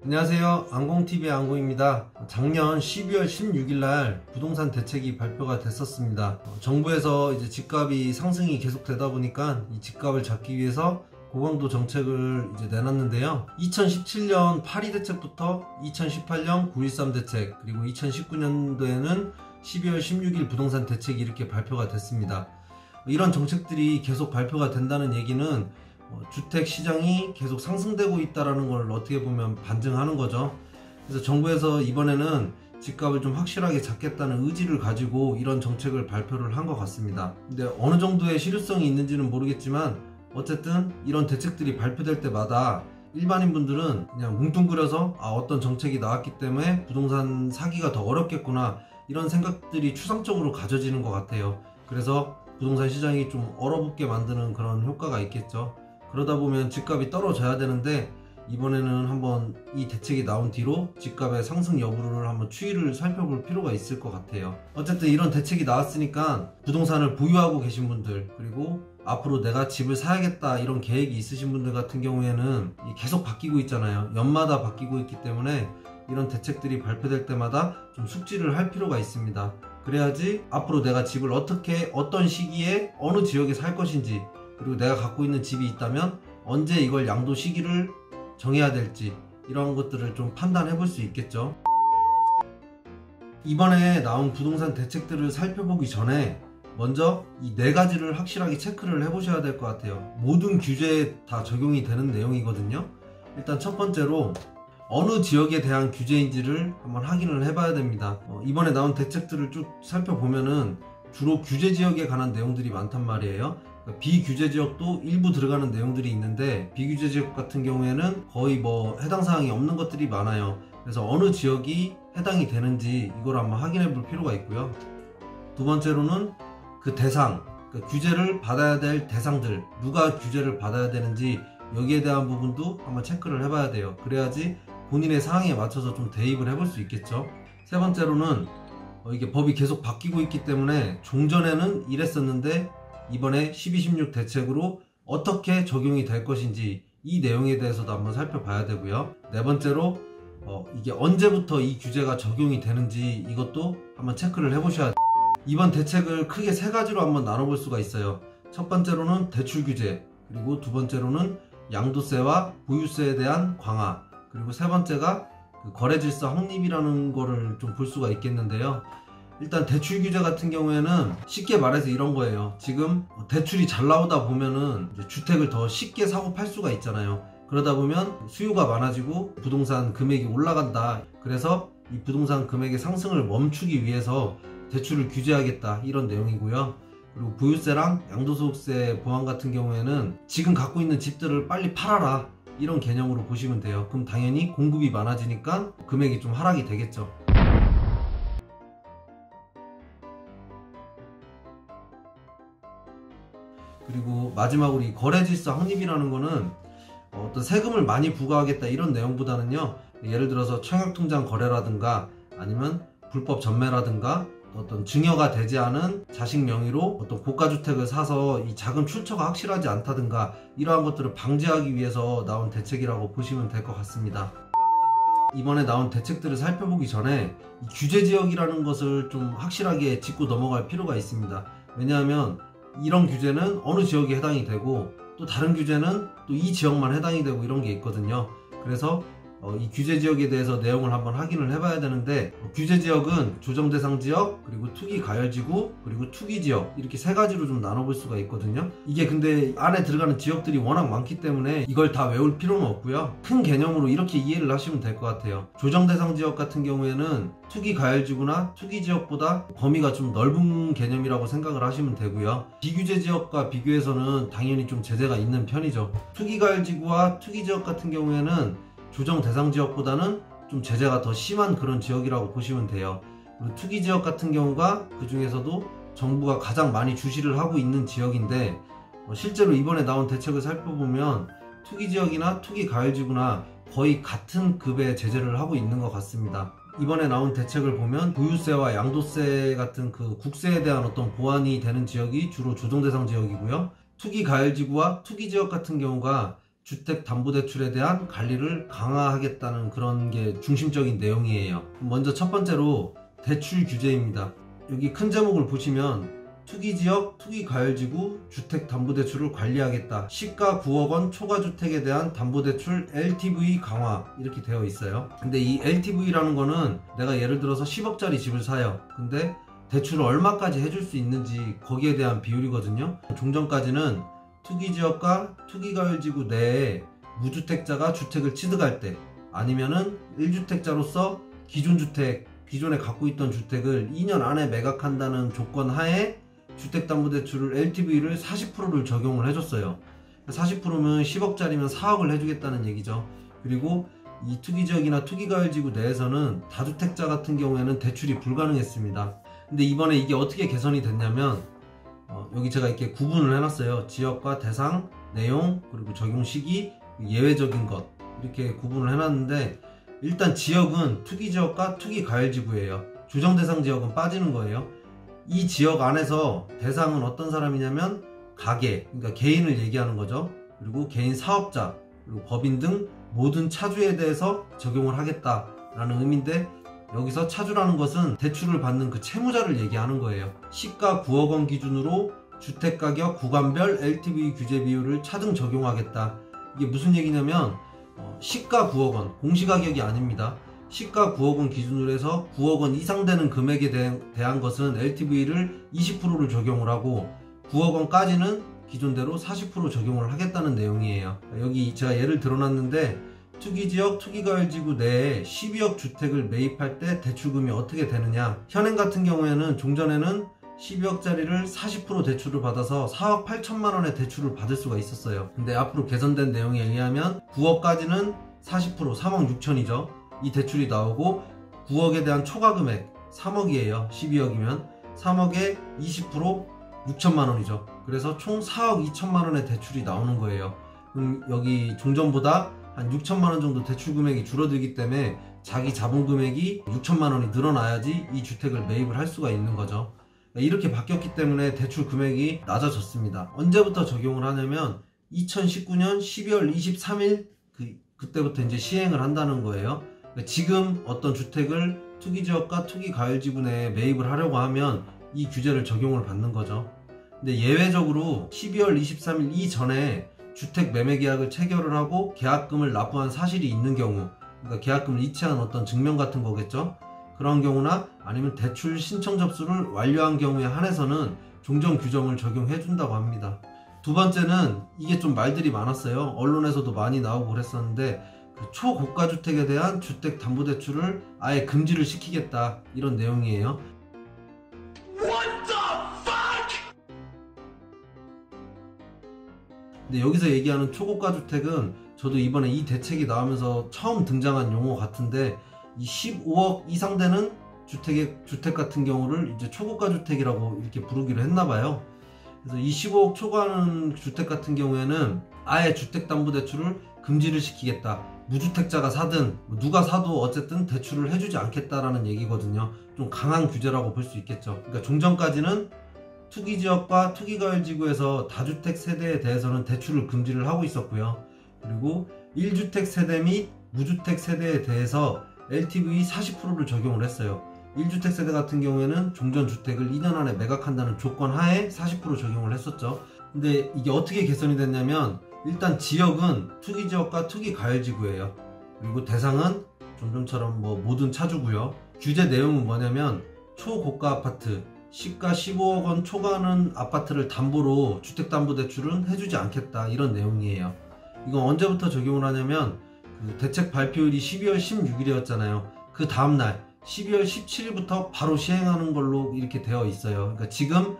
안녕하세요. 안공TV의 안공입니다. 작년 12월 16일 날 부동산 대책이 발표가 됐었습니다. 정부에서 이제 집값이 상승이 계속되다 보니까 이 집값을 잡기 위해서 고강도 정책을 이제 내놨는데요. 2017년 8.2 대책부터 2018년 9.13 대책, 그리고 2019년도에는 12월 16일 부동산 대책이 이렇게 발표가 됐습니다. 이런 정책들이 계속 발표가 된다는 얘기는 주택 시장이 계속 상승되고 있다는 걸 어떻게 보면 반증하는 거죠. 그래서 정부에서 이번에는 집값을 좀 확실하게 잡겠다는 의지를 가지고 이런 정책을 발표를 한 것 같습니다. 근데 어느 정도의 실효성이 있는지는 모르겠지만 어쨌든 이런 대책들이 발표될 때마다 일반인분들은 그냥 뭉뚱그려서 어떤 정책이 나왔기 때문에 부동산 사기가 더 어렵겠구나, 이런 생각들이 추상적으로 가져지는 것 같아요. 그래서 부동산 시장이 좀 얼어붙게 만드는 그런 효과가 있겠죠. 그러다 보면 집값이 떨어져야 되는데 이번에는 한번 이 대책이 나온 뒤로 집값의 상승 여부를 한번 추이를 살펴볼 필요가 있을 것 같아요. 어쨌든 이런 대책이 나왔으니까 부동산을 보유하고 계신 분들, 그리고 앞으로 내가 집을 사야겠다 이런 계획이 있으신 분들 같은 경우에는 계속 바뀌고 있잖아요. 연마다 바뀌고 있기 때문에 이런 대책들이 발표될 때마다 좀 숙지를 할 필요가 있습니다. 그래야지 앞으로 내가 집을 어떻게, 어떤 시기에 어느 지역에 살 것인지, 그리고 내가 갖고 있는 집이 있다면 언제 이걸 양도 시기를 정해야 될지, 이런 것들을 좀 판단해 볼 수 있겠죠. 이번에 나온 부동산 대책들을 살펴보기 전에 먼저 이 4가지를 확실하게 체크를 해 보셔야 될 것 같아요. 모든 규제에 다 적용이 되는 내용이거든요. 일단 첫 번째로 어느 지역에 대한 규제인지를 한번 확인을 해 봐야 됩니다. 이번에 나온 대책들을 쭉 살펴보면은 주로 규제 지역에 관한 내용들이 많단 말이에요. 비규제 지역도 일부 들어가는 내용들이 있는데 비규제 지역 같은 경우에는 거의 해당 사항이 없는 것들이 많아요. 그래서 어느 지역이 해당이 되는지 이걸 한번 확인해 볼 필요가 있고요. 두 번째로는 그 대상, 규제를 받아야 될 대상들, 누가 규제를 받아야 되는지 여기에 대한 부분도 한번 체크를 해봐야 돼요. 그래야지 본인의 상황에 맞춰서 좀 대입을 해볼 수 있겠죠. 세 번째로는 이게 법이 계속 바뀌고 있기 때문에 종전에는 이랬었는데 이번에 12.16 대책으로 어떻게 적용이 될 것인지 이 내용에 대해서도 한번 살펴봐야 되고요. 네 번째로 이게 언제부터 이 규제가 적용이 되는지 이것도 한번 체크를 해보셔야 돼요. 이번 대책을 크게 3가지로 한번 나눠볼 수가 있어요. 첫 번째로는 대출 규제, 그리고 두 번째로는 양도세와 보유세에 대한 강화, 그리고 세 번째가 거래질서 확립이라는 거를 좀 볼 수가 있겠는데요. 일단 대출 규제 같은 경우에는 쉽게 말해서 이런 거예요. 지금 대출이 잘 나오다 보면은 이제 주택을 더 쉽게 사고 팔 수가 있잖아요. 그러다 보면 수요가 많아지고 부동산 금액이 올라간다. 그래서 이 부동산 금액의 상승을 멈추기 위해서 대출을 규제하겠다, 이런 내용이고요. 그리고 보유세랑 양도소득세 보완 같은 경우에는 지금 갖고 있는 집들을 빨리 팔아라, 이런 개념으로 보시면 돼요. 그럼 당연히 공급이 많아지니까 금액이 좀 하락이 되겠죠. 그리고 마지막으로 이 거래질서 확립이라는 거는 어떤 세금을 많이 부과하겠다 이런 내용보다는요, 예를 들어서 청약통장 거래라든가 아니면 불법 전매라든가 어떤 증여가 되지 않은 자식 명의로 어떤 고가주택을 사서 이 자금 출처가 확실하지 않다든가 이러한 것들을 방지하기 위해서 나온 대책이라고 보시면 될 것 같습니다. 이번에 나온 대책들을 살펴보기 전에 이 규제지역이라는 것을 좀 확실하게 짚고 넘어갈 필요가 있습니다. 왜냐하면 이런 규제는 어느 지역에 해당이 되고 또 다른 규제는 또 이 지역만 해당이 되고 이런 게 있거든요. 그래서 이 규제 지역에 대해서 내용을 한번 확인을 해봐야 되는데, 규제 지역은 조정 대상 지역, 그리고 투기 가열 지구, 그리고 투기 지역, 이렇게 3가지로 좀 나눠볼 수가 있거든요. 이게 근데 안에 들어가는 지역들이 워낙 많기 때문에 이걸 다 외울 필요는 없고요. 큰 개념으로 이렇게 이해를 하시면 될 것 같아요. 조정 대상 지역 같은 경우에는 투기 가열 지구나 투기 지역보다 범위가 좀 넓은 개념이라고 생각을 하시면 되고요. 비규제 지역과 비교해서는 당연히 좀 제재가 있는 편이죠. 투기 가열 지구와 투기 지역 같은 경우에는 조정 대상 지역보다는 좀 제재가 더 심한 그런 지역이라고 보시면 돼요. 그리고 투기 지역 같은 경우가 그 중에서도 정부가 가장 많이 주시를 하고 있는 지역인데, 실제로 이번에 나온 대책을 살펴보면 투기 지역이나 투기 가열지구나 거의 같은 급의 제재를 하고 있는 것 같습니다. 이번에 나온 대책을 보면 보유세와 양도세 같은 그 국세에 대한 어떤 보완이 되는 지역이 주로 조정 대상 지역이고요. 투기 가열지구와 투기 지역 같은 경우가 주택담보대출에 대한 관리를 강화하겠다는 그런 게 중심적인 내용이에요. 먼저 첫 번째로 대출 규제입니다. 여기 큰 제목을 보시면 투기지역, 투기가열지구 주택담보대출을 관리하겠다. 시가 9억 원 초과주택에 대한 담보대출 LTV 강화 이렇게 되어 있어요. 근데 이 LTV라는 거는 내가 예를 들어서 10억짜리 집을 사요. 근데 대출을 얼마까지 해줄 수 있는지 거기에 대한 비율이거든요. 종전까지는 투기지역과 투기가열지구 내에 무주택자가 주택을 취득할 때, 아니면은 1주택자로서 기존에 갖고 있던 주택을 2년 안에 매각한다는 조건 하에 주택담보대출을 LTV를 40%를 적용을 해줬어요. 40%면 10억짜리면 4억을 해주겠다는 얘기죠. 그리고 이 투기지역이나 투기가열지구 내에서는 다주택자 같은 경우에는 대출이 불가능했습니다. 근데 이번에 이게 어떻게 개선이 됐냐면 여기 제가 이렇게 구분을 해놨어요. 지역과 대상, 내용, 그리고 적용 시기, 예외적인 것 이렇게 구분을 해놨는데, 일단 지역은 투기지역과 투기가열지구예요. 조정대상 지역은 빠지는 거예요. 이 지역 안에서 대상은 어떤 사람이냐면 가계, 그러니까 개인을 얘기하는 거죠. 그리고 개인 사업자, 그리고 법인 등 모든 차주에 대해서 적용을 하겠다라는 의미인데, 여기서 차주라는 것은 대출을 받는 그 채무자를 얘기하는 거예요. 시가 9억 원 기준으로 주택가격 구간별 LTV 규제 비율을 차등 적용하겠다. 이게 무슨 얘기냐면 시가 9억 원, 공시가격이 아닙니다. 시가 9억 원 기준으로 해서 9억 원 이상 되는 금액에 대한 것은 LTV를 20%를 적용을 하고, 9억 원까지는 기존대로 40% 적용을 하겠다는 내용이에요. 여기 제가 예를 들어놨는데, 투기지역, 투기가열지구 내에 12억 주택을 매입할 때 대출금이 어떻게 되느냐. 현행 같은 경우에는 종전에는 12억짜리를 40% 대출을 받아서 4억 8천만 원의 대출을 받을 수가 있었어요. 근데 앞으로 개선된 내용에 의하면 9억까지는 40%, 3억 6천이죠. 이 대출이 나오고 9억에 대한 초과금액 3억이에요. 12억이면 3억에 20% 6천만 원이죠. 그래서 총 4억 2천만 원의 대출이 나오는 거예요. 그럼 여기 종전보다 한 6천만 원 정도 대출 금액이 줄어들기 때문에 자기 자본 금액이 6천만 원이 늘어나야지 이 주택을 매입을 할 수가 있는 거죠. 이렇게 바뀌었기 때문에 대출 금액이 낮아졌습니다. 언제부터 적용을 하냐면 2019년 12월 23일 그때부터 이제 시행을 한다는 거예요. 지금 어떤 주택을 투기지역과 투기가열지구 내에 매입을 하려고 하면 이 규제를 적용을 받는 거죠. 근데 예외적으로 12월 23일 이전에 주택 매매 계약을 체결을 하고 계약금을 납부한 사실이 있는 경우, 그러니까 계약금을 이체한 어떤 증명 같은 거겠죠. 그런 경우나 아니면 대출 신청 접수를 완료한 경우에 한해서는 종전 규정을 적용해 준다고 합니다. 두 번째는 이게 좀 말들이 많았어요. 언론에서도 많이 나오고 그랬었는데, 그 초고가 주택에 대한 주택담보대출을 아예 금지를 시키겠다, 이런 내용이에요. 근데 여기서 얘기하는 초고가 주택은 저도 이번에 이 대책이 나오면서 처음 등장한 용어 같은데, 이 15억 이상 되는 주택 같은 경우를 이제 초고가 주택이라고 이렇게 부르기로 했나봐요. 그래서 이 15억 초과하는 주택 같은 경우에는 아예 주택담보대출을 금지를 시키겠다. 무주택자가 사든 누가 사도 어쨌든 대출을 해주지 않겠다라는 얘기거든요. 좀 강한 규제라고 볼 수 있겠죠. 그러니까 종전까지는 투기지역과 투기가열지구에서 다주택 세대에 대해서는 대출을 금지를 하고 있었고요. 그리고 1주택 세대 및 무주택 세대에 대해서 LTV 40%를 적용을 했어요. 1주택 세대 같은 경우에는 종전주택을 2년 안에 매각한다는 조건 하에 40% 적용을 했었죠. 근데 이게 어떻게 개선이 됐냐면, 일단 지역은 투기지역과 투기가열지구예요. 그리고 대상은 종전처럼 모든 차주고요. 규제 내용은 뭐냐면, 초고가 아파트, 시가 15억 원 초과하는 아파트를 담보로 주택담보대출은 해주지 않겠다, 이런 내용이에요. 이건 언제부터 적용을 하냐면, 그 대책 발표일이 12월 16일이었잖아요. 그 다음날 12월 17일부터 바로 시행하는 걸로 이렇게 되어 있어요. 그러니까 지금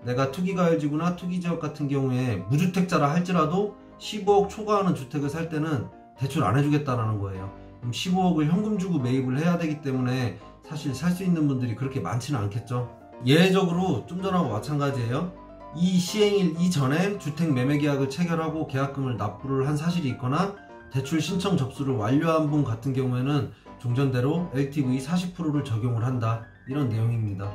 내가 투기가열지구나 투기지역 같은 경우에 무주택자라 할지라도 15억 초과하는 주택을 살 때는 대출 안 해주겠다라는 거예요. 그럼 15억을 현금 주고 매입을 해야 되기 때문에 사실 살 수 있는 분들이 그렇게 많지는 않겠죠. 예외적으로 좀 전하고 마찬가지예요. 이 시행일 이전에 주택 매매 계약을 체결하고 계약금을 납부를 한 사실이 있거나 대출 신청 접수를 완료한 분 같은 경우에는 종전대로 LTV 40%를 적용을 한다, 이런 내용입니다.